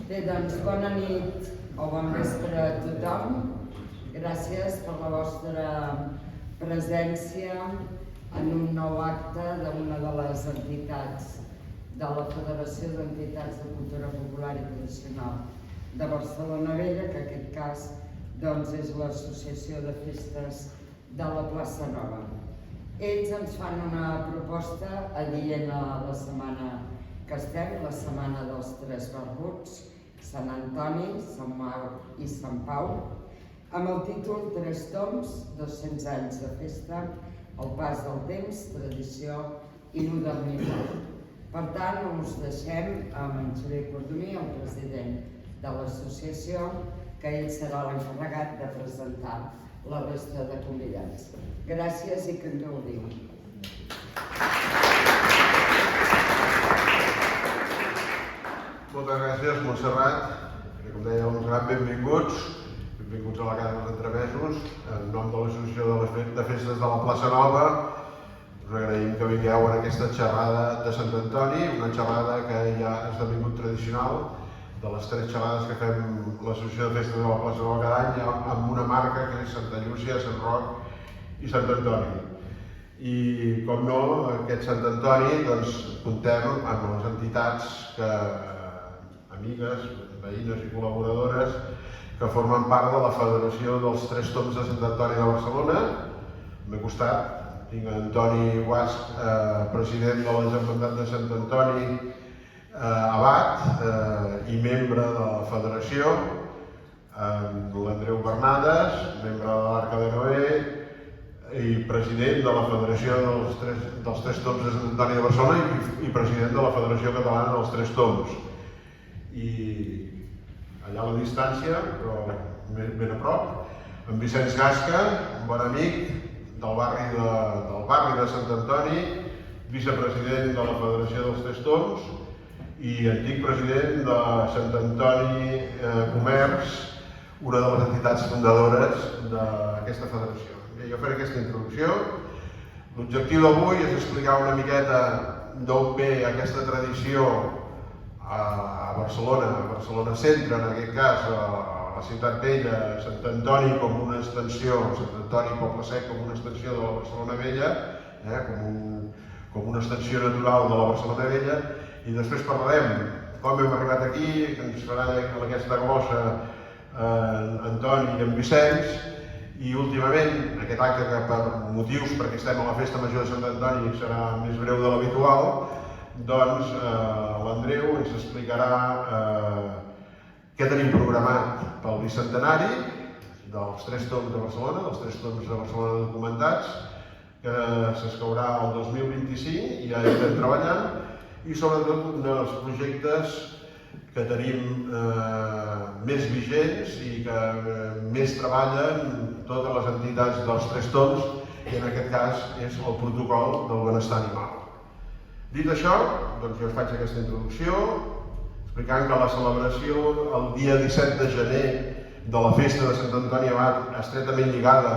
Bé, doncs, bona nit o bon vespre a tothom. Gràcies per la vostra presència en un nou acte d'una de les entitats de la Federació d'Entitats de Cultura Popular i Tradicional de Barcelona Vella, que en aquest cas doncs, és l'Associació de Festes de la Plaça Nova. Ells ens fan una proposta adient a la setmana que estem, la setmana dels Tres Barbuts, Sant Antoni, Sant Maur i Sant Pau, amb el títol Tres toms, 200 anys de festa, el pas del temps, tradició i modernitat. Per tant, us deixem amb en Xavier Cordomí, el president de l'associació, que ell serà l'encarregat de presentar la resta de convidats. Gràcies i que en gaudiu. Moltes gràcies, Montserrat. Com deia, uns grans benvinguts. Benvinguts a la Casa dels Entremesos. En nom de l'Associació de Festes de la Plaça Nova, us agraïm que vingueu en aquesta xerrada de Sant Antoni, una xerrada que ja ha esdevingut tradicional, de les 3 xerrades que fem l'Associació de Festes de la Plaça Nova cada any, amb una marca que és Santa Llúcia, Sant Roc i Sant Antoni. I, com no, aquest Sant Antoni, doncs, comptem amb les entitats amigues, veïnes i col·laboradores que formen part de la Federació dels Tres Toms de Sant Antoni de Barcelona. Al meu costat tinc Antoni Guasch, president de la Germandat de Sant Antoni Abat i membre de la Federació, l'Andreu Bernades, membre de l'Arca de Noé i president de la Federació dels Tres Toms de Sant Antoni de Barcelona i president de la Federació Catalana dels Tres Toms. I allà a la distància, però ben a prop, en Vicenç Gasca, un bon amic del barri de Sant Antoni, vicepresident de la Federació dels Tres Toms i antic president de Sant Antoni Comerç, una de les entitats fundadores d'aquesta federació. Bé, jo faré aquesta introducció. L'objectiu d'avui és explicar una miqueta d'on ve aquesta tradició a Barcelona Centre, en aquest cas, a la Ciutat Vella, Sant Antoni com una extensió, Sant Antoni Poble Sec com una extensió de la Barcelona Vella, com una extensió natural de la Barcelona Vella, i després parlarem com hem arribat aquí, que ens farà aquesta glossa Antoni i en Vicenç, i últimament aquest acte que per motius, perquè estem a la Festa Major de Sant Antoni, serà més breu de l'habitual, doncs l'Andreu ens explicarà què tenim programat pel bicentenari dels Tres Toms de Barcelona, dels Tres Toms de Barcelona documentats, que s'escaurà el 2025 i ja hi estem treballant, i sobretot un dels projectes que tenim més vigents i que més treballen totes les entitats dels Tres Toms, i en aquest cas és el protocol del benestar animal. Dit això, doncs jo us faig aquesta introducció, explicant que la celebració el dia 17 de gener de la festa de Sant Antoni Abat, estretament lligada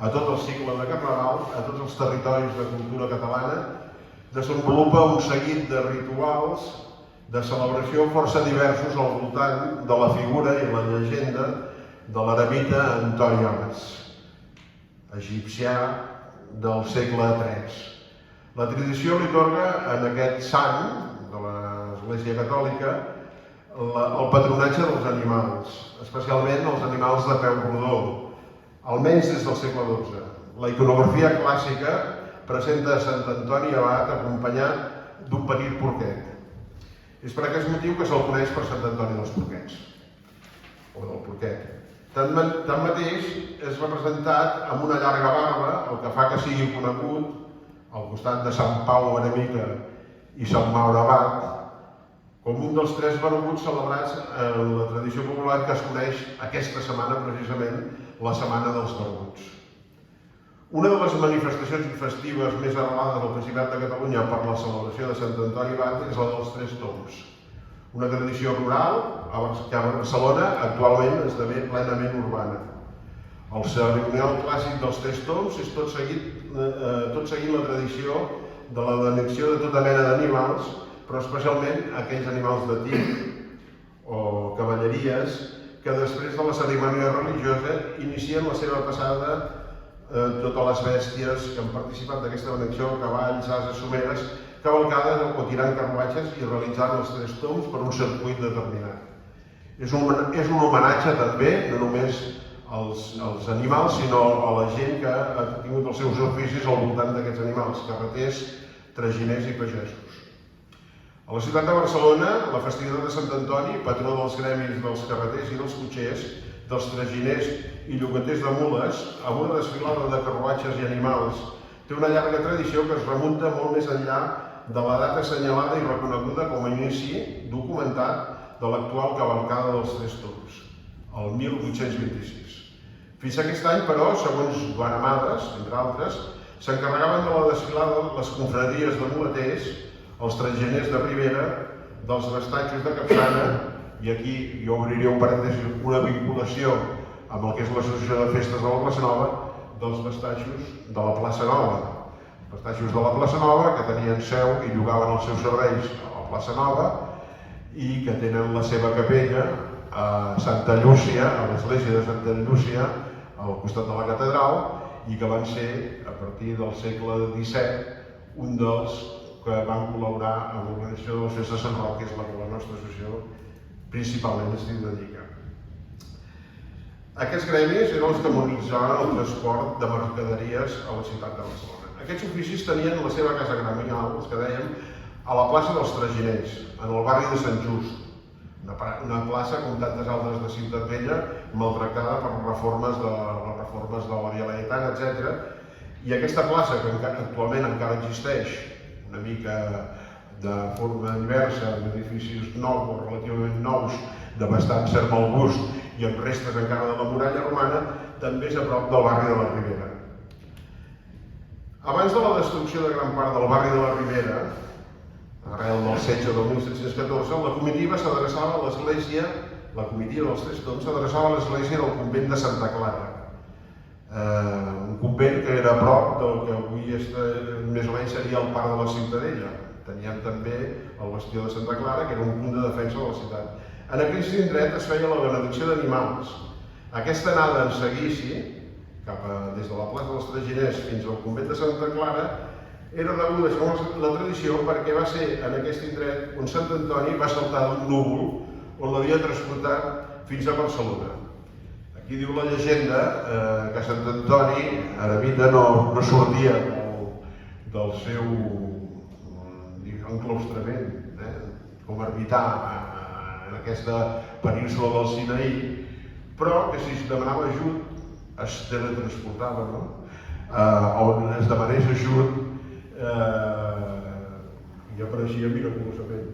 a tot el cicle de Carnaval, a tots els territoris de cultura catalana, desenvolupa un seguit de rituals de celebració força diversos al voltant de la figura i la llegenda de l'eremita Antoni Abat, egipcià del segle III. La tradició li atorga en aquest sant de l'Església Catòlica el patronatge dels animals, especialment els animals de peu rodó, almenys des del segle XII. La iconografia clàssica presenta a Sant Antoni Abat acompanyat d'un petit porquet. És per aquest motiu que se'l coneix per Sant Antoni dels Porquets, o del porquet. Tanmateix, és representat amb una llarga barba, el que fa que sigui conegut al costat de Sant Pau Eremita i Sant Maur Abat, com un dels 3 barbuts celebrats en la tradició popular que es coneix aquesta setmana, precisament, la Setmana dels Barbuts. Una de les manifestacions festives més arrelades al Principat de Catalunya per la celebració de Sant Antoni Abat és la dels Tres Toms, una tradició rural que a Barcelona actualment esdevé plenament urbana. El cerimonial clàssic dels Tres Toms és tot seguint la tradició de la benedicció de tota mena d'animals, però especialment aquells animals de tir o cavalleries que després de la cerimònia religiosa inicien la seva passada totes les bèsties que han participat d'aquesta benedicció, cavalls, ases, someres, cavalcades o tirant carruatges i realitzant els 3 tombs per un circuit determinat. És un homenatge també, no només als animals, sinó a la gent que ha tingut els seus oficis al voltant d'aquests animals, carreters, traginers i pagesos. A la ciutat de Barcelona, la festivitat de Sant Antoni, patró dels gremis dels carreters i dels cotxers, dels traginers i llogaters de mules, amb una desfilada de carruatges i animals, té una llarga tradició que es remunta molt més enllà de la data assenyalada i reconeguda com a inici documentat de l'actual cavalcada dels 3 tombs, el 1826. Fins a aquest any, però, segons Joan Amades, entre altres, s'encarregaven de la desfilada les confraries de muleters, els traginers de Ribera, dels bastatxos de Capçana, i aquí jo obriré un parèntesi, una vinculació amb el que és l'Associació de Festes de la Plaça Nova, dels bastatxos de la Plaça Nova. Bastatxos de la Plaça Nova que tenien seu i llogaven els seus serveis a la Plaça Nova i que tenen la seva capella a Santa Llúcia, a l'església de Santa Llúcia, al costat de la catedral, i que van ser, a partir del segle XVII, un dels que van col·laborar amb l'organització de les festes de Sant Roc, que és la que la nostra associació principalment es dedica. Aquests gremis eren els que mobilitzaven el transport de mercaderies a la ciutat de Barcelona. Aquests oficis tenien la seva casa gremial, els que dèiem, a la plaça dels Traginers, en el barri de Sant Just, una plaça, com tantes altres de Ciutat Vella, maltractada per les reformes de la Via Laietana, etc. I aquesta plaça, que actualment encara existeix, una mica de forma diversa, amb edificis nous o relativament nous, de bastant cert mal gust i amb restes encara de la muralla romana, també és a prop del barri de la Ribera. Abans de la destrucció de gran part del barri de la Ribera, arrel del setge del 1714, la comitiva s'adreçava a l'església, la comitiva dels 3 tombs s'adreçava a l'església del convent de Santa Clara. Un convent que era a prop del que avui més o menys seria el parc de la Ciutadella. Teníem també el bastió de Santa Clara, que era un punt de defensa de la ciutat. En aquest indret es feia la benedicció d'animals. Aquesta anada en seguici, des de la plaça dels Traginers fins al convent de Santa Clara, era rebuda segons la tradició perquè va ser en aquest indret on Sant Antoni va saltar d'un núvol on l'havia transportat fins a Barcelona. Aquí diu la llegenda que Sant Antoni, eremita, no sortia del seu enclaustrament, com ermità en aquesta península del Sinaí, però que si es demanava ajut es teletransportava, no? On es demanés ajut i apareixia miraculosament.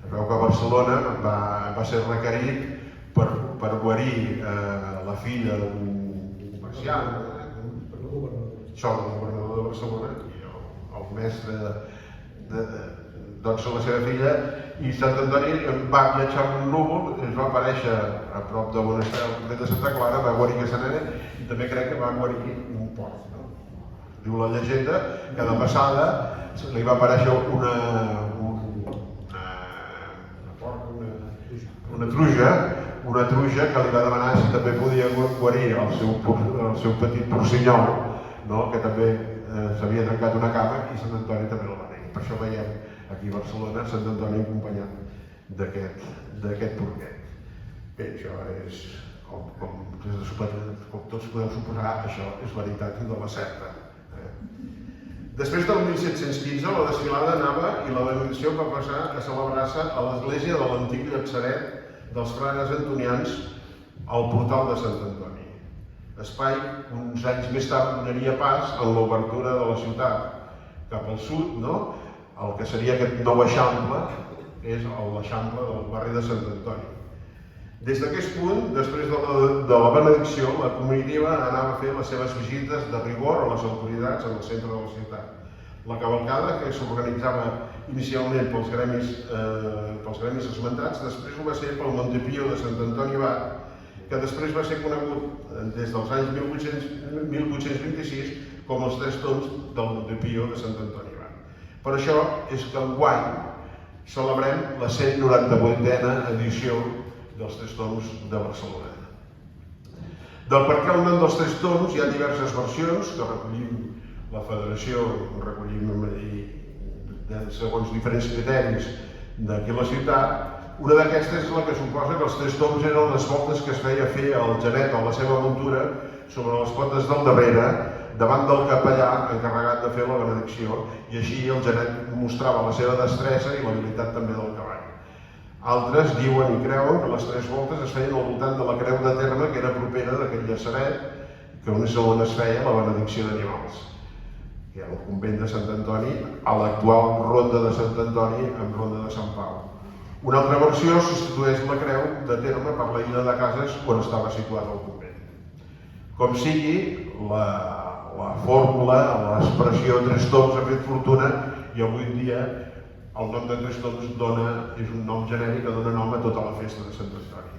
Es veu que a Barcelona va ser requerit per guarir la filla d'un comerciant, el governador de Barcelona, i el mestre doncs la seva filla, i Sant Antoni va viatjar amb un núvol, es va aparèixer a prop de Monestel de Santa Clara, va guarir aquesta nena i també crec que va guarir un porc. Diu la llegenda que de passada li va aparèixer una truja que li va demanar si també podia guarir el seu petit porcinyol, que també s'havia trencat una cama, i Sant Antoni també el va negar. Per això veiem aquí a Barcelona Sant Antoni acompanyat d'aquest porquet. Bé, això és, com tots podeu suposar, això és veritat de la certa. Després del 1715, la desfilada anava i la benedicció va passar a celebrar-se a l'església de l'antic llatzeret dels frares antonians al portal de Sant Antoni. Espai, uns anys més tard, donaria pas a l'obertura de la ciutat cap al sud, el que seria aquest nou eixample, és l'eixample del barri de Sant Antoni. Des d'aquest punt, després de la benedicció, la comitiva anava a fer les seves visites de rigor a les autoritats en el centre de la ciutat. La cavalcada, que s'organitzava inicialment pels gremis esmentats, després ho va ser pel Montepío de Sant Antoni Abat, que després va ser conegut des dels anys 1826 com els 3 tombs del Montepío de Sant Antoni Abat. Per això és que enguany celebrem la 198a edició dels Tres Tombs de Barcelona. Del per què el nom dels Tres Tombs hi ha diverses versions que recollim la federació, segons diferents criteris d'aquí a la ciutat. Una d'aquestes és la que suposa que els Tres Tombs eren les voltes que es feia fer al genet o la seva muntura sobre les potes del darrere, davant del capellà encarregat de fer la benedicció, i així el genet mostrava la seva destresa i l'habilitat també del cavall. Altres diuen i creuen que les tres voltes es feien al voltant de la creu de terme que era propera d'aquell llaceret, que és on es feia la benedicció d'animals, que era el convent de Sant Antoni, a l'actual ronda de Sant Antoni amb ronda de Sant Pau. Una altra versió substitueix la creu de terme per la illa de cases on estava situat el convent. Com sigui, la fórmula, l'expressió Tres Tombs ha fet fortuna i avui en dia el nom de Tres Tombs és un nom genèric que dona nom a tota la festa de Sant Antoni.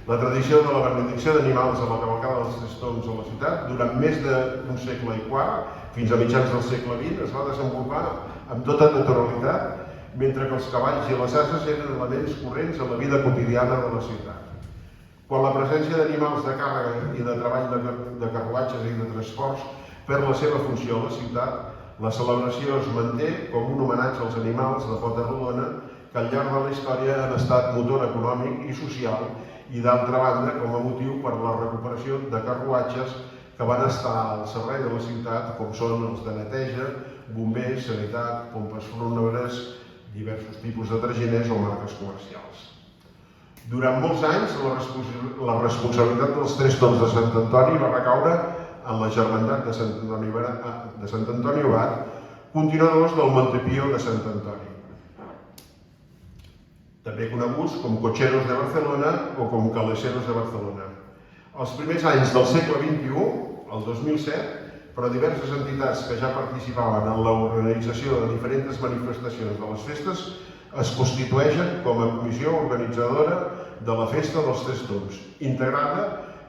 La tradició de la benedicció d'animals a la cavalcada dels Tres Tombs a la ciutat, durant més d'un segle i quart, fins a mitjans del segle XX, es va desenvolupar amb tota naturalitat, mentre que els cavalls i les ases eren elements corrents a la vida quotidiana de la ciutat. Quan la presència d'animals de càrrega i de treball de carruatges i de transports perd la seva funció a la ciutat, la celebració es manté com un homenatge als animals de pota rodona que al llarg de la història han estat motor econòmic i social i, d'altra banda, com a motiu per la recuperació de carruatges que van estar al servei de la ciutat, com són els de neteja, bombers, sanitat, pompes fúnebres, diversos tipus de traginers o marques comercials. Durant molts anys, la responsabilitat dels Tres Tombs de Sant Antoni va recaure en la Germandat de Sant Antoni Abat, continuadors del Montepío de Sant Antoni, també coneguts com Cocheros de Barcelona o com Caleseros de Barcelona. Els primers anys del segle XXI, el 2007, però diverses entitats que ja participaven en l'organització de diferents manifestacions de les festes es constitueixen com a comissió organitzadora de la Festa dels Tres Tombs, integrada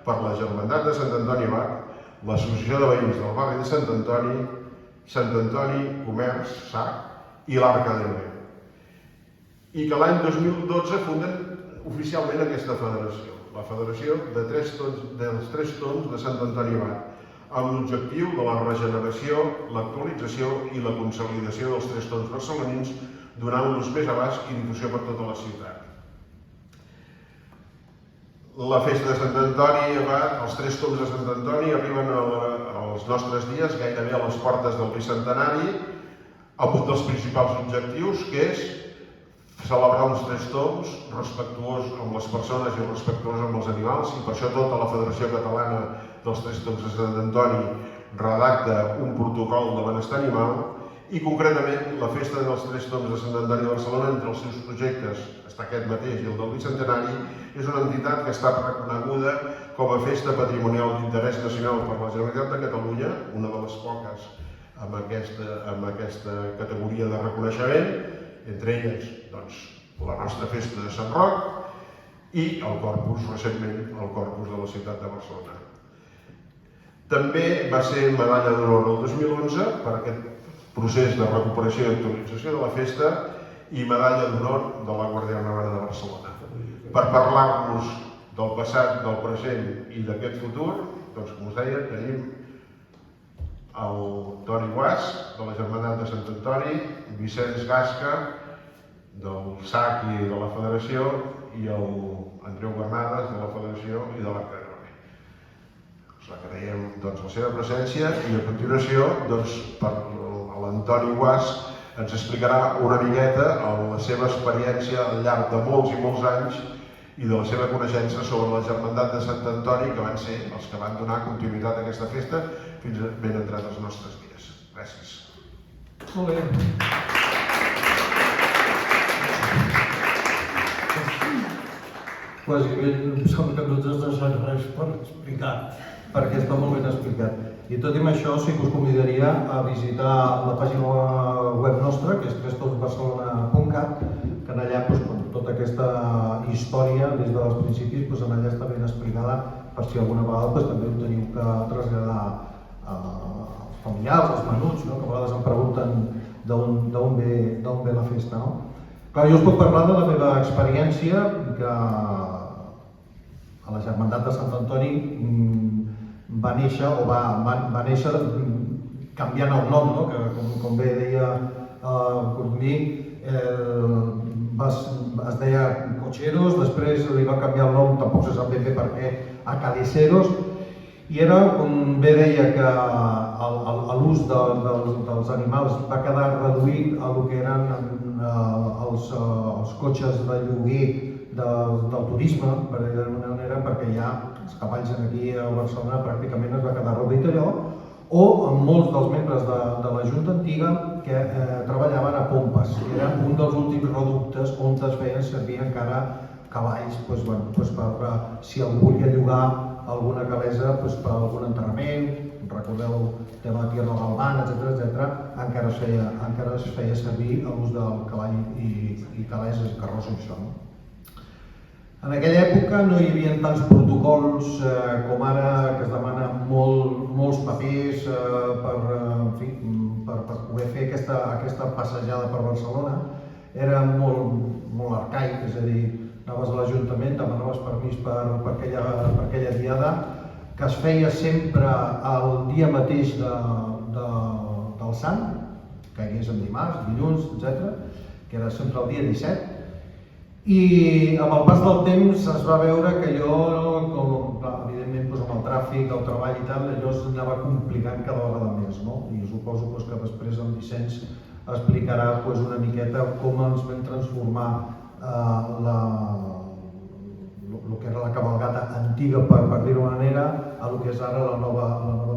per la Germandat de Sant Antoni Abat, l'Associació de Veïns del barri de Sant Antoni, Comerç, SAC i l'Arca d'Ebre. I que l'any 2012 funden oficialment aquesta federació, la Federació dels Tres Tombs de Sant Antoni Abat, amb l'objectiu de la regeneració, l'actualització i la consolidació dels Tres Tombs barcelonins, donant-los més abast i difusió per tota la ciutat. La festa de Sant Antoni Abat, els Tres Tombs de Sant Antoni, arriben als nostres dies, gairebé a les portes del bicentenari, amb un dels principals objectius, que és celebrar uns Tres Tombs respectuós amb les persones i respectuós amb els animals, i per això tota la Federació Catalana dels Tres Tombs de Sant Antoni redacta un protocol de benestar animal, i concretament la Festa dels Tres Tombs de Sant Antoni de Barcelona, entre els seus projectes, està aquest mateix i el del bicentenari, és una entitat que ha estat reconeguda com a festa patrimonial d'interès nacional per la Generalitat de Catalunya, una de les poques amb aquesta categoria de reconeixement, entre elles la nostra festa de Sant Roc i el Corpus, recentment el Corpus de la ciutat de Barcelona. També va ser medalla d'honor el 2011 per aquest procés de recuperació i actualització de la festa i medalla d'honor de la Guàrdia Urbana de Barcelona. Per parlar-nos del passat, del present i d'aquest futur, doncs, com us deia, tenim el Toni Guas, de la Germandat de Sant Antoni, Vicenç Gasca, del SAC i de la Federació, i el Andreu Bernades, de la Federació i de l'Arca d'Ebre. Us agraïm la seva presència i a continuació, l'Antoni Guas ens explicarà una miqueta la seva experiència al llarg de molts i molts anys i de la seva coneixença sobre la Germandat de Sant Antoni, que van ser els que van donar continuïtat a aquesta festa fins ben entrat als nostres dies. Gràcies. Molt bé. Quasi bé em sembla que no t'has deixat res per explicar, perquè està molt ben explicat. I tot i amb això sí que us convidaria a visitar la pàgina web nostra, que és trestomsbarcelona.cat, que en allà tota aquesta història des dels principis allà està ben explicada, per si alguna vegada també ho teniu que traslladar als familiars, als menuts, que a vegades em pregunten d'on ve la festa. Clar, jo us puc parlar de la meva experiència que a la Germandat de Sant Antoni va néixer canviant el nom, no? Que com bé deia Codmí, es deia Cocheros, després li va canviar el nom, tampoc se sap ben bé per què, a Caliceros, i era, com bé deia, que l'ús dels animals va quedar reduït a el que eren els cotxes de lloguer del turisme, per dir d'alguna manera, perquè ja els cavalls aquí a Barcelona pràcticament es va quedar reduït allò, o amb molts dels membres de la Junta Antiga que treballaven a Pompes, que era un dels últims reductes on es feien servir encara cavalls per si algú volia llogar alguna calesa per algun enterrament, recordeu el tema de Tierno Galván, etc. Encara es feia servir l'ús del cavall i caleses, carrosses i això. En aquella època no hi havia tants protocols com ara, que es demanen molts papers per poder fer aquesta passejada per Barcelona. Era molt arcaic, és a dir, anaves a l'Ajuntament, demanaves permís per aquella diada, que es feia sempre el dia mateix del Sant, que hagués en dimarts, dilluns, etc., que era sempre el dia 17, i amb el pas del temps es va veure que allò, evidentment amb el tràfic, el treball i tal, allò s'anava complicant cada vegada més, no? I suposo que després en Vicenç explicarà una miqueta com ens vam transformar el que era la cabalgata antiga, per dir-ho d'una manera, a el que és ara la nova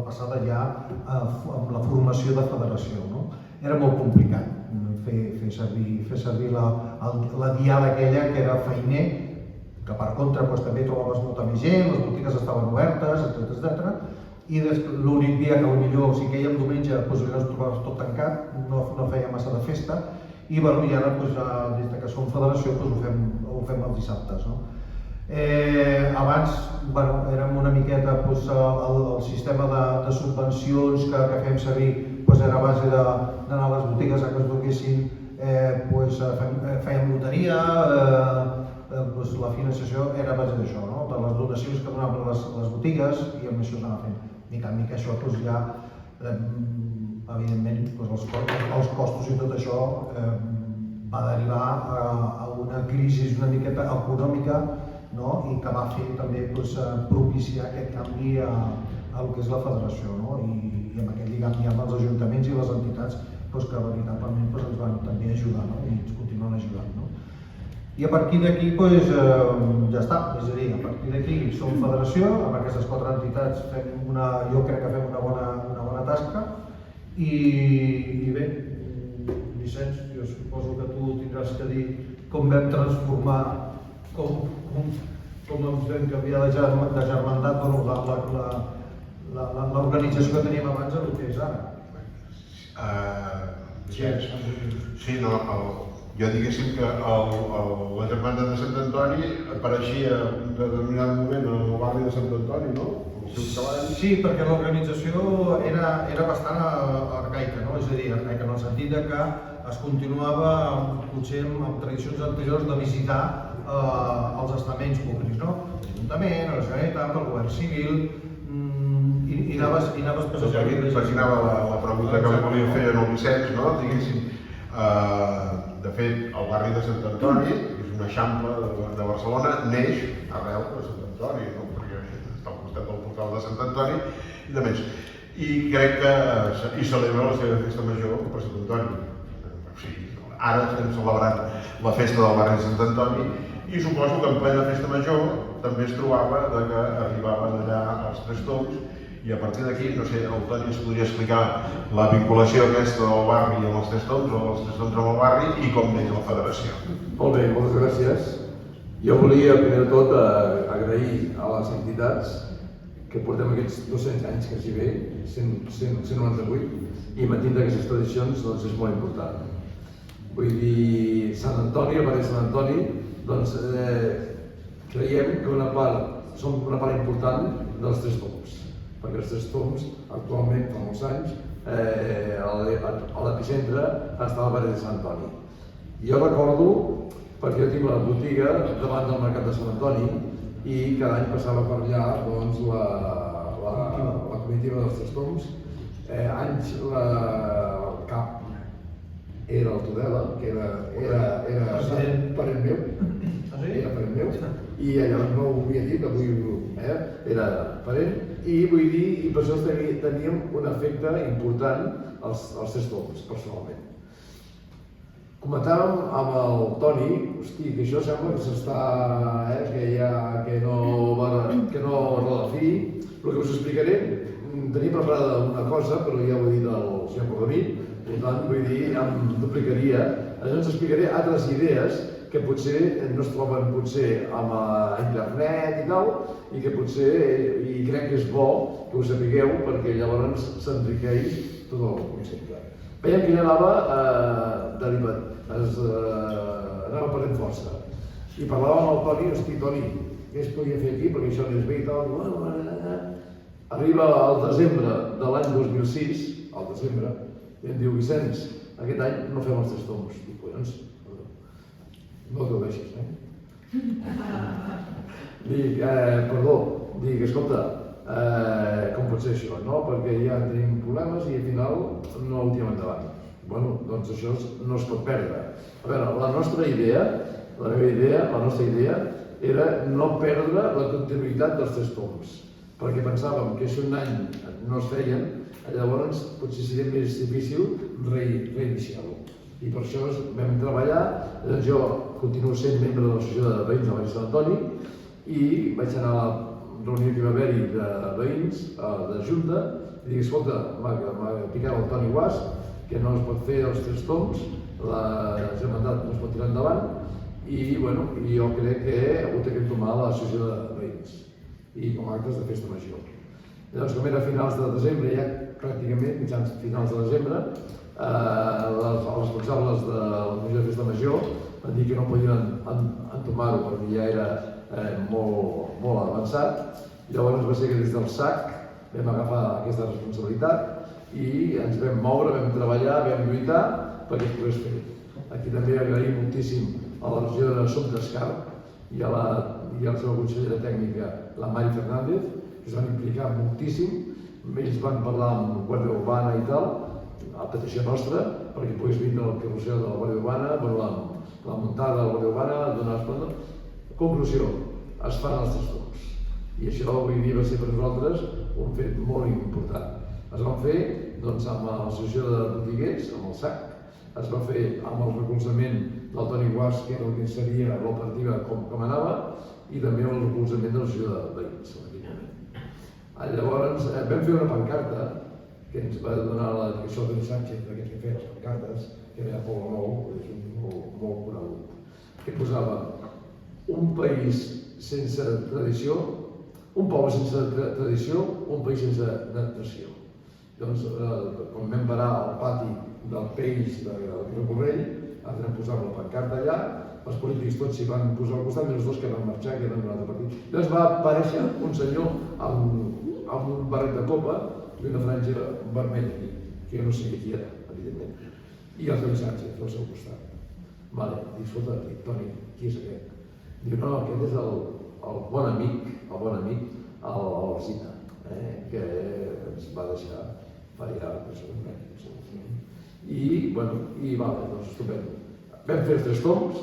passada ja amb la formació de federació. Era molt complicat fer servir la diada aquella, que era feiner, que per contra també trobaves molta més gent, les botigues estaven obertes, etc. I l'únic dia que potser si quèiem diumenge es trobaves tot tancat, no feia massa de festa, i ara des que som federació ho fem els dissabtes. Abans érem una miqueta el sistema de subvencions que fèiem servir era a base d'anar a les botigues a que es donessin, fèiem loteria, la finançació era a base d'això, de les donacions que donaven les botigues, i amb això s'anava fent. Mica en mica això ja, evidentment, els costos i tot això va derivar a una crisi una miqueta econòmica i que va fer també propiciar aquest canvi al que és la federació i amb aquest lligam amb els ajuntaments i les entitats que veritablement ens van també ajudar i ens continuen ajudant. I a partir d'aquí ja està, és a dir, a partir d'aquí som federació, amb aquestes 4 entitats jo crec que fem una bona tasca i bé, Vicenç, jo suposo que tu tindràs que dir com vam transformar, com ens vam canviar de germandat, l'organització que teníem abans el que és ara. Sí, jo diguéssim que la Germandat de Sant Antoni apareixia en un determinat moment en el barri de Sant Antoni, no? Sí, perquè l'organització era bastant arcaica, és a dir, arcaica en el sentit que es continuava potser amb tradicions anteriors de visitar els estaments públics, l'Ajuntament, la Generalitat, el Govern Civil, i anaves passant. Imaginava la pregunta que li volia fer al Vicenç, diguéssim. De fet, el barri de Sant Antoni, que és un eixample de Barcelona, neix arreu de Sant Antoni, perquè està al costat del portal de Sant Antoni i de més. I crec que hi celebra la seva festa major per Sant Antoni. Ara estem celebrant la festa del barri de Sant Antoni i suposo que en plena festa major també es trobava que arribaven allà els Tres Tombs i a partir d'aquí, no sé, el Toni ens podria explicar la vinculació aquesta del barri amb els Tres Tombs o els Tres Tombs amb el barri i com neix la federació. Molt bé, moltes gràcies. Jo volia, primer de tot, agrair a les entitats que portem aquests 200 anys, quasi bé, 198, i mantindre aquestes tradicions és molt important. Vull dir, Sant Antoni, el barri de Sant Antoni, doncs creiem que som una part important dels Tres Tombs, perquè els Tres Tombs, actualment, fa molts anys, a l'epicentre està el barri de Sant Antoni. Jo recordo, perquè jo tinc la botiga davant del Mercat de Sant Antoni i cada any passava per allà doncs, la comitiva dels Tres Tombs. Anys el cap era el Tudela, que era parent meu, i llavors no ho havia dit, avui era parent, i vull dir, i per això teníem un efecte important als Tres Tombs, personalment. Comentàvem amb el Toni, hosti, que això sembla que s'està, que no roda fi. El que us explicaré, tenia preparada una cosa, però ja ho he dit al senyor Cordoví, per tant, vull dir, em duplicaria. Ens explicaré altres idees que potser no es troben potser amb internet i tal, i que potser, i crec que és bo que ho sapigueu, perquè llavors s'enriqueix tot el concepte. Veiem que ja anava derivat. Anava perdent força. I parlàvem amb el Toni, hosti, Toni, què es podia fer aquí, perquè això no és bé i tal. Arriba al desembre de l'any 2006, al desembre, i em diu, Vicenç, aquest any no fem els Tres Tombs. Dic, collons, no t'ho deixis, Dic, perdó, dic, escolta, com pot ser això, no? Perquè ja tenim problemes i al final no ho tirem endavant. Bueno, doncs això no es pot perdre. A veure, la nostra idea era no perdre la continuïtat dels Tres Tombs, perquè pensàvem que si un any no es feien, llavors potser seria més difícil reiniciar-lo. I per això vam treballar, jo continuo sent membre de l'associació de veïns de Sant Antoni i vaig anar a la reunió que va haver-hi de veïns, de Junta, i dic, escolta, m'ha picat el Toni Guas, que no es pot fer els Tres Tombs, la germandat no es pot tirar endavant, i jo crec que ho té que entomar l'associació de veïns, i com a actes de festa major. Llavors, com era a finals de desembre, ja pràcticament, mitjans finals de desembre, els responsables de la comissió de festa major van dir que no podien entomar-ho perquè ja era molt avançat. Llavors va ser que des del SAC vam agafar aquesta responsabilitat i ens vam moure, vam treballar, vam lluitar perquè es pogués fer. Aquí també agraïm moltíssim a la regidora Assumpta Escarp i a la seva consellera tècnica, la Mari Fernández, que es van implicar moltíssim. Ells van parlar amb Guàrdia Urbana i tal, a petició nostra, perquè pogués vindre el carrusel de la Guàrdia Urbana, la muntada de la Guàrdia Urbana, donar esplendor. Conclusió, es fan els Tres Tombs. I això avui dia va ser per nosaltres un fet molt important. Es van fer amb l'associació de botiguers, amb el SAC, es va fer amb el recolzament del Toni Guas, que era el que seria l'operativa com anava, i també amb el recolzament de l'associació de veïns. Llavors vam fer una pancarta que ens va donar la direcció de Sánchez, d'aquests que feia les pancartes, que era Polo Nou, és molt conegut, que posava un país sense tradició, un poble sense tradició, un país sense nació. Doncs, quan vam parar al pati del Peix de Correll, vam posar la pancarta allà, els polítics tots s'hi van posar al costat, els dos que van marxar, que eren d'un altre partit. Llavors va aparèixer un senyor amb un barret de copa i una franja vermella aquí, que jo no sé qui era, evidentment. I el Toni Sánchez, al seu costat. Dic, escolta, Toni, qui és aquest? Diu, no, aquest és el bon amic, l'Alcina, que ens va deixar fallar personalment. I doncs estupendo. Vam fer els Tres Tombs,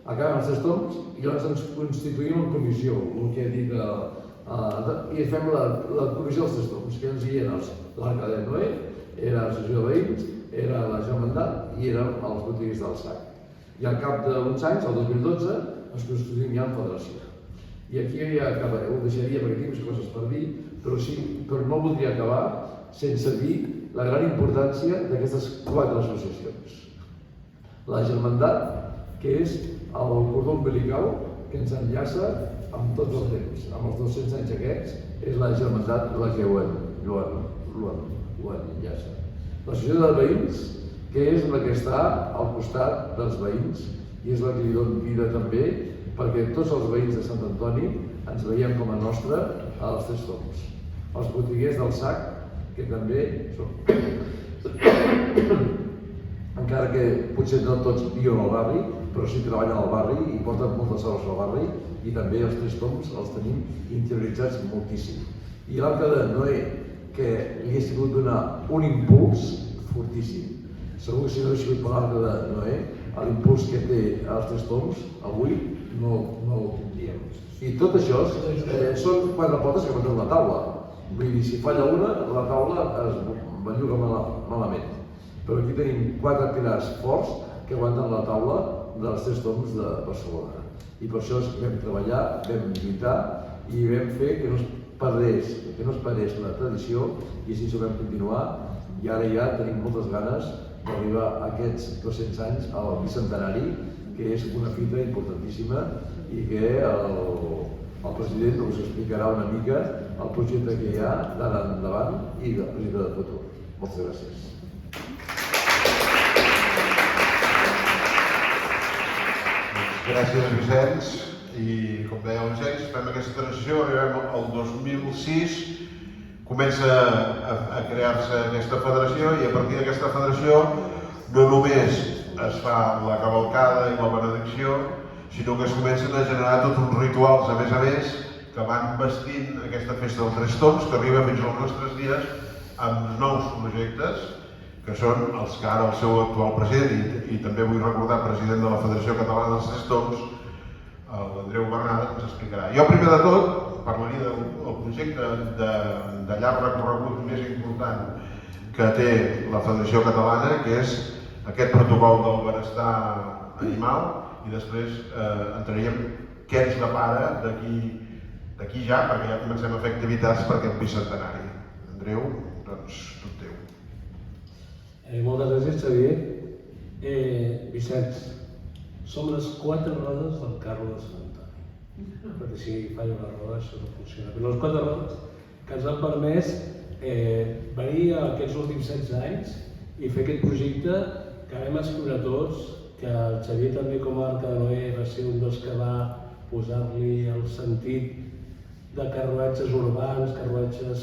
acabem els Tres Tombs i llavors ens constituïm en comissió, el que he dit, i fem la comissió dels Tres Tombs, que ens hi eren l'Arca de Noé, era l'associació de veïns, era la germandat i eren els botiguers del SAC. I al cap d'uns anys, el 2012, ens constituïm ja en federació. I aquí ja acabaré, ho deixaria perquè tinc més coses per dir, però no voldria acabar sense dir la gran importància d'aquestes 4 associacions. La germandat, que és el cordó umbilical que ens enllaça amb tots els temps, amb els 200 anys aquests, és la germandat la que ho enllaça. L'associació de veïns, que és la que està al costat dels veïns i és la que li dona vida també perquè tots els veïns de Sant Antoni ens veiem com a nostre als Tres Tombs. Els botiguers del SAC, que també són encara que potser no tots viuen al barri, però sí treballen al barri i porten moltes hores al barri, i també els Tres Tombs els tenim interioritzats moltíssim. I l'Arca de Noé, que li ha sigut donar un impuls fortíssim. Segur que si no hagués sigut per l'Arca de Noé, l'impuls que té els Tres Tombs avui no ho tindríem. I tot això són quatre potes que porten la taula. Vull dir, si falla una, la taula es belluga malament. Però aquí tenim quatre pilars forts que aguanten la taula dels Tres Tombs de Barcelona. I per això vam treballar, vam lluitar i vam fer que no es perdés la tradició, i així ho vam continuar. I ara ja tenim moltes ganes d'arribar a aquests 200 anys al bicentenari, que és una fita importantíssima i que el president us explicarà una mica el projecte que hi ha d'ara endavant i del projecte de futur. Moltes gràcies. Gràcies, Vicenç. I com deia el Vicenç, fem aquesta transició, arribem al 2006, comença a crear-se aquesta federació, i a partir d'aquesta federació no només es fa la cavalcada i la benedicció, sinó que es comencen a generar tots uns rituals, a més, que van vestint aquesta festa dels Tres Tombs, que arriba fins als nostres dies amb nous projectes, que són els que ara el seu actual president, i també vull recordar president de la Federació Catalana dels Tres Tombs, l'Andreu Bernat, ens explicarà. Jo, primer de tot, parlaria del projecte de llarg recorregut més important que té la Federació Catalana, que és aquest protocol del benestar animal, i després entraríem què ens depara d'aquí ja, perquè ja comencem a fer activitats per aquest bicentenari. Andreu, doncs, tot teu. Moltes gràcies, Xavier. Vicenç, som les 4 rodes del carro de Sant Antoni. Perquè si falla una roda això no funciona. Però les 4 rodes que ens han permès venir aquests últims 16 anys i fer aquest projecte que vam escriure tots, que el Xavier també com a Arca de Noé va ser un dels que va posar-li el sentit de carruatges urbans, carruatges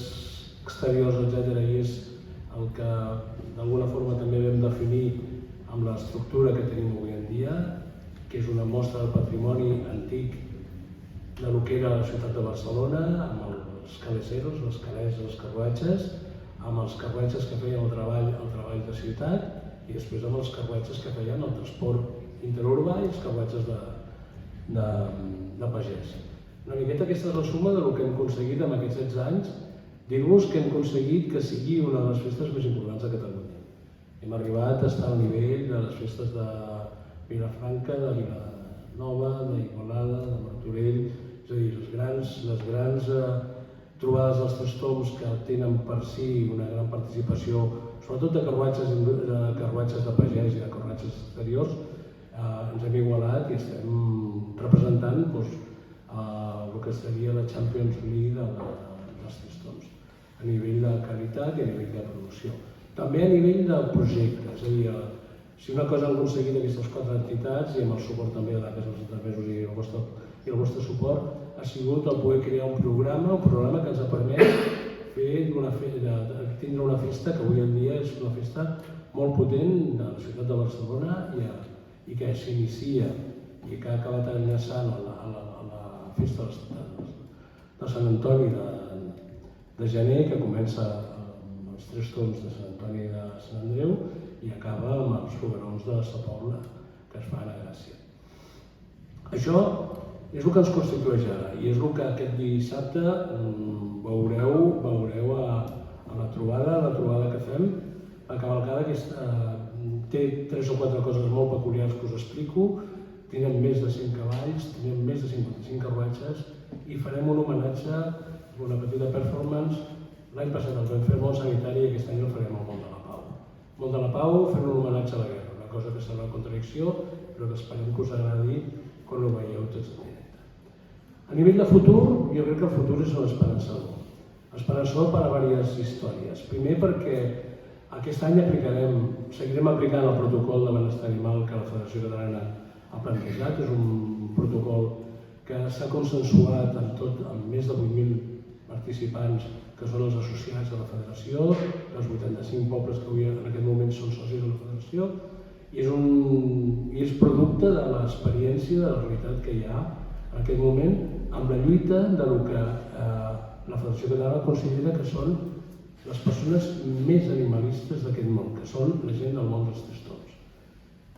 exteriors, etc. I és el que d'alguna forma també vam definir amb l'estructura que tenim avui en dia, que és una mostra del patrimoni antic de lo que era la ciutat de Barcelona, amb els caleceros, les calés, els carruatges, amb els carruatges que feien el treball de ciutat, i després amb els carruatges que feien el transport interurbà i els carruatges de pagès. Una miqueta aquesta és la suma del que hem aconseguit en aquests 16 anys, dir-vos que hem aconseguit que sigui una de les festes més importants de Catalunya. Hem arribat a estar al nivell de les festes de Vilafranca, de Vilanova, d'Igualada, de Martorell, és a dir, les grans trobades dels Tres Tombs que tenen per si una gran participació, sobretot de carruatges de pagès i de carruatges exteriors, ens hem igualat i estem representant el que seria la Champions League dels Tres Tombs, a nivell de qualitat i a nivell de producció. També a nivell del projecte, és a dir, si una cosa han aconseguit aquestes 4 entitats, i amb el suport també de l'APES, els intermesos i el vostre suport, ha sigut el poder crear un programa que ens ha permès tindre una festa que avui en dia és una festa molt potent de la ciutat de Barcelona i que s'inicia i que ha acabat enllaçant a la festa de Sant Antoni de gener, que comença amb els Tres Tombs de Sant Antoni de Sant Andreu i acaba amb els foguerons de Sa Pobla, que es fan a Gràcia. Això és el que ens constitueix ara i és el que aquest dissabte veureu a la trobada que fem. La cavalcada té 3 o 4 coses molt peculiars que us explico. Tenen més de 100 cavalls, tenen més de 55 carruatges i farem un homenatge, una petita performance. L'any passat el vam fer al món sanitari i aquest any el farem al món de la Pau. Món de la Pau fent un homenatge a la guerra, una cosa que sembla una contradicció, però que esperem que us agradi quan ho veieu tots en directe. A nivell de futur, jo crec que el futur és l'esperançador. Esperançador per a diverses històries. Primer perquè aquest any seguirem aplicant el protocol de benestar animal que la Federació Catalana ha plantejat. És un protocol que s'ha consensuat amb més de 8.000 participants que són els associats de la Federació, els 85 pobles que avui en aquest moment són socis de la Federació, i és producte de l'experiència, de la realitat que hi ha en aquest moment amb la lluita de lo que la Federació Catalana considera que són les persones més animalistes d'aquest món, que són la gent del món dels Tres Tombs.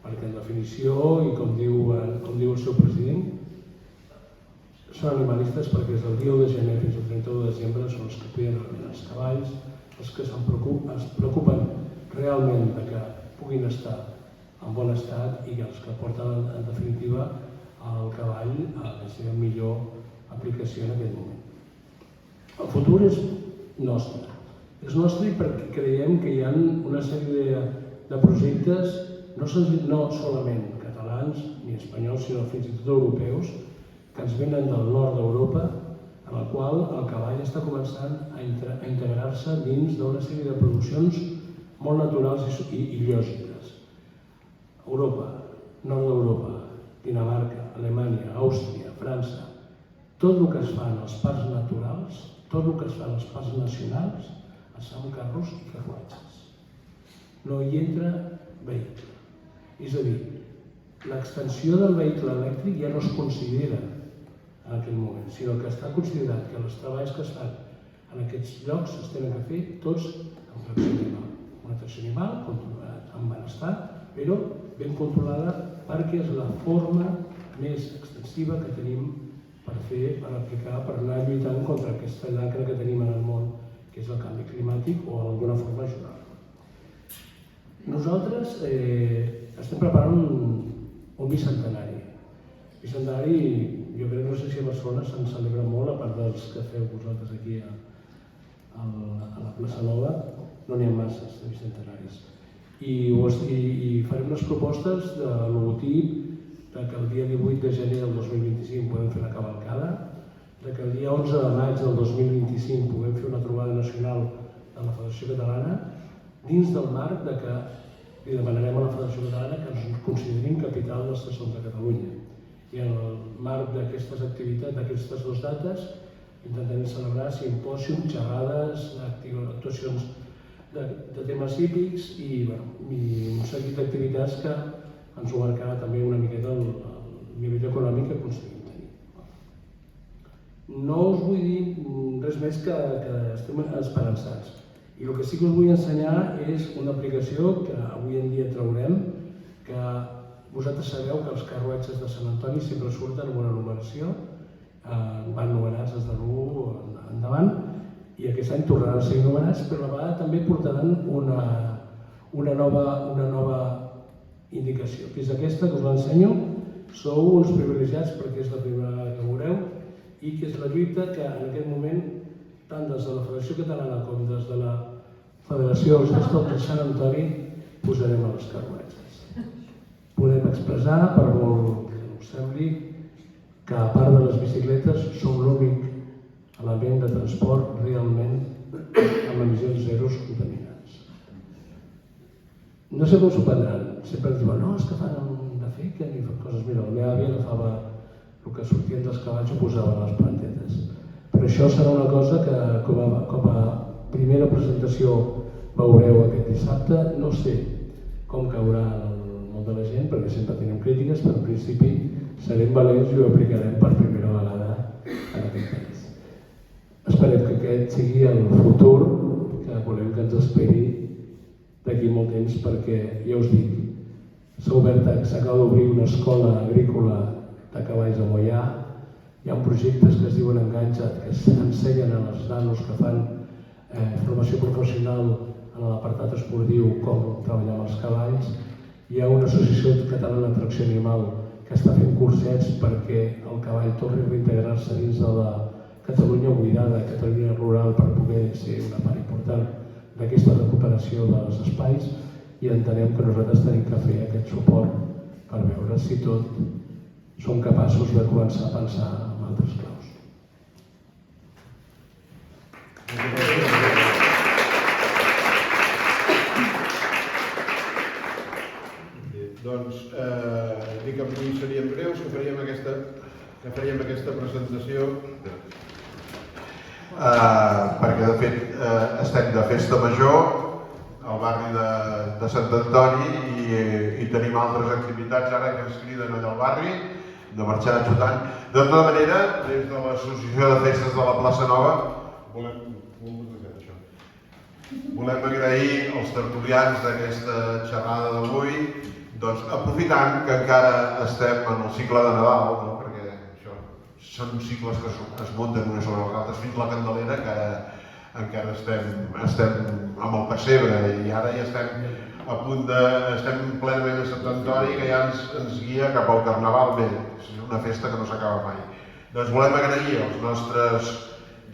Perquè en definició, i com diu el seu president, són animalistes perquè des del dia 1 de gener fins al 31 de desembre són els que cuiden realment els cavalls, els que es preocupen realment de que puguin estar en bon estat i els que porten en definitiva el cavall a la seva millor aplicació en aquest moment. El futur és nostre. És nostre perquè creiem que hi ha una sèrie de projectes, no solament catalans ni espanyols, sinó fins i tot europeus, que ens venen del nord d'Europa, en el qual el cavall està començant a integrar-se dins d'una sèrie de produccions molt naturals i lògiques. Europa, nord d'Europa, Dinamarca, Alemanya, Àustria, França, tot el que es fa en els parcs naturals, tot el que es fa en els parcs nacionals, es fa amb carros i carruatges. No hi entra vehicle. És a dir, l'extensió del vehicle elèctric ja no es considera en aquest moment, sinó que està considerat que els treballs que es fan en aquests llocs es tenen que fer tots amb tracció animal. Una tracció animal controlada amb benestar, però ben controlada perquè és la forma més extensiva que tenim per aplicar, per anar lluitant contra aquesta llacra que tenim en el món, que és el canvi climàtic o d'alguna forma ajudar-lo. Nosaltres estem preparant un bicentenari. Bicentenari, jo crec, no sé si a Barcelona se'n celebra molt, a part dels que feu vosaltres aquí a la plaça Nova, no n'hi ha masses de bicentenaris. I farem unes propostes de logotip, que el dia 18 de gener del 2025 podem fer una cavalcada, que el dia 11 de maig del 2025 puguem fer una trobada nacional de la Federació Catalana, dins del marc que li demanarem a la Federació Catalana que ens considerin capital dels Tres Tombs de Catalunya. I en el marc d'aquestes activitats, d'aquestes dues dates, intentarem celebrar simpòsiums, xerrades, actuacions de temes cívics i un seguit d'activitats que ens ho marcarà també una miqueta el nivell econòmic que aconseguim tenir. No us vull dir res més que estem esperançats. I el que sí que us vull ensenyar és una aplicació que avui en dia traurem, que vosaltres sabeu que els carruatges de Sant Antoni sempre surten amb una numeració, van numerats des de l'1 endavant, i aquest any tornaran a ser numerats, però a la vegada també portaran una nova indicació, que és aquesta que us l'ensenyo. Sou uns privilegiats perquè és la primera vegada que veureu i que és la lluita que en aquest moment, tant des de la Federació Catalana com des de la Federació dels Tres Tombs de Sant Antoni, posarem a les carruatges. Podem expressar, per molt que us sembli, que a part de les bicicletes som l'únic element de transport realment amb emissions zeros contaminants. No sé com s'ho prendran. Sempre ens diuen, no, és que fan de fake i fan coses. Mira, la meva àvia agafava el que sortien dels cavalls i ho posava a les plantetes. Però això serà una cosa que com a primera presentació veureu aquest dissabte. No sé com caurà el món de la gent, perquè sempre tenim crítiques, però en principi serem valents i ho aplicarem per primera vegada en aquest país. Esperem que aquest sigui el futur que volem que ens esperi d'aquí molt temps, perquè ja us dic, s'acaba d'obrir una escola agrícola de cavalls a Moià, hi ha projectes que es diuen Enganxa't, que s'ensenyen a les nanos que fan formació professional en l'apartat esportiu com treballar amb els cavalls, hi ha una associació catalana de tracció animal que està fent cursets perquè el cavall torni a reintegrar-se dins de la Catalunya buidada, Catalunya rural, per poder ser una part important d'aquesta recuperació dels espais, i entenem que nosaltres tenim que fer aquest suport per veure si tot som capaços de començar a pensar en altres claus. Doncs dic que avui seríem breus, que faríem aquesta presentació perquè de fet estem de festa major. al barri de Sant Antoni i tenim altres activitats ara que ens criden allà al barri de marxar xutant. De tota manera, des de l'Associació de Festes de la Plaça Nova volem agrair als tertulians d'aquesta xerrada d'avui, doncs, aprofitant que encara estem en el cicle de Nadal, no? Perquè això són cicles que es munten unes sobre les altres, fins la Candelera, que encara estem amb el pessebre i ara ja estem plenament a Sant Antoni, que ja ens guia cap al Carnaval, bé, és una festa que no s'acaba mai. Doncs volem agrair als nostres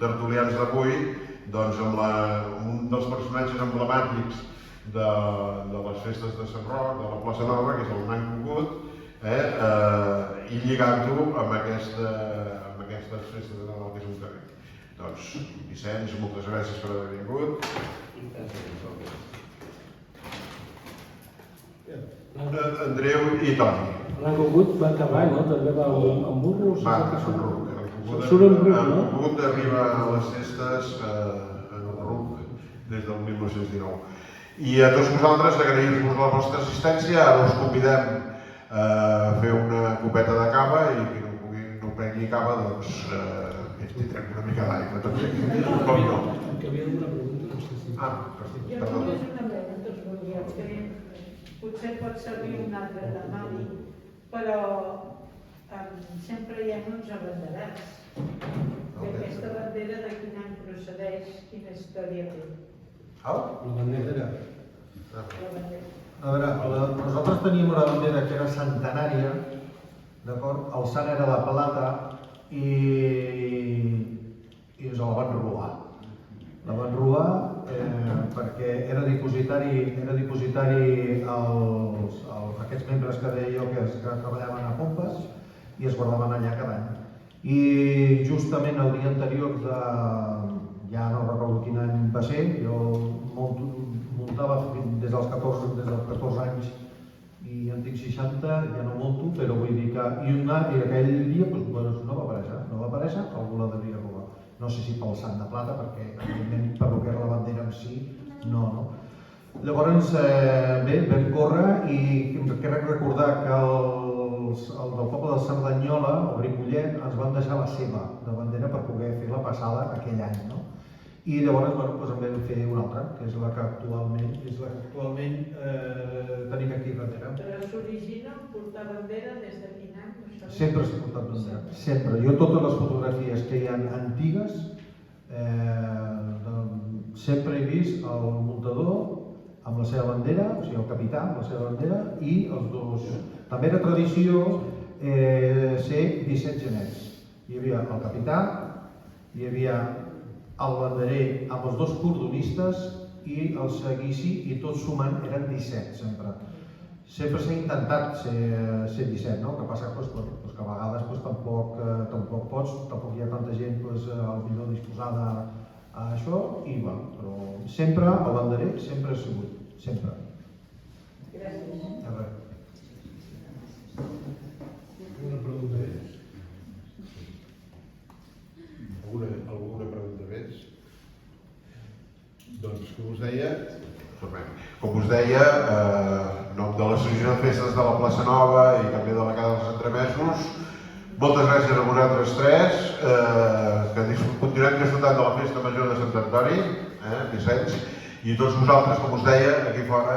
tertulians d'avui, doncs amb un dels personatges emblemàtics de les festes de Sant Roc, de la Plaça Nova, que és el Nan Cucut, i lligant-ho amb aquestes festes de Nadal que és un carrer. Doncs, Vicenç, moltes gràcies per haver vingut. Andreu i Toni. L'Nan Cucut va a cavall, no? També va amb burros? Va, amb ruc. Surt amb ruc, no? El Cucut arriba a les festes en el ruc des del 1919. I a tots vosaltres agrair-vos la vostra assistència. Ara us convidem a fer una copeta de cava i qui no prengui cava, doncs tindrem una mica d'aigua també. Com no? Que havia una pregunta, no sé si... Perdó. Jo només una pregunta us volia fer. Potser pot servir un altre temari, però sempre hi ha uns abanderats. Aquesta bandera de quin any procedeix, quina història té? La bandera. La bandera. A veure, nosaltres teníem una bandera que era centenària, d'acord? El sant era de plata i ens la van robar. La van robar perquè era dipositari aquests membres que deia jo que treballaven a Pompes i es guardaven allà cada any. I justament el dia anterior ja no recordo quin any va ser, jo muntava des dels 14 anys i en tinc 60, ja no munto, però vull dir que... I aquell dia no va aparèixer, algú la devia robar. No sé si pel sant de plata, perquè evidentment per lo que era la bandera en si, no. Llavors, bé, vam córrer i crec recordar que el del poble de Cerdanyola, el Ripollet, ens van deixar la seva de bandera per poder fer la passada aquell any, no? I llavors en vam fer una altra, que és la que actualment tenim aquí darrere. Però s'origina en portar bandera des de quin any? Sempre s'ha portat bandera, sempre. Jo totes les fotografies que hi ha antigues sempre he vist el muntador amb la seva bandera, o sigui el capità amb la seva bandera i els dos. També era tradició ser 17 genets. Hi havia el capità, hi havia el banderer amb els dos cordonistes i el seguici, i tots sumant eren 17 sempre. Sempre s'ha intentat ser 17, no? El que passa que a vegades tampoc pots, tampoc hi ha tanta gent millor disposada a això, i va, però sempre el banderer sempre ha sigut, sempre. Gràcies. A veure. Una pregunta més. Alguna pregunta més? Doncs, com us deia, en nom de l'Associació de Festes de la Plaça Nova i també de la Casa dels Entremesos, moltes gràcies a vosaltres tres, que continuem disfrutant de la Festa Major de Sant Antoni, Vicenç, i tots vosaltres, com us deia, aquí fora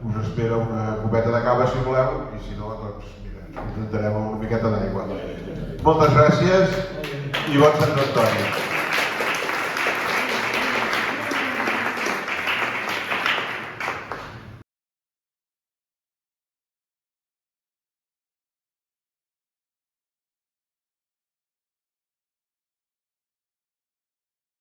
us espera una copeta de cava si voleu, i si no, doncs mira, ens contentarem amb una miqueta d'aigua. Moltes gràcies i bon Sant Antoni.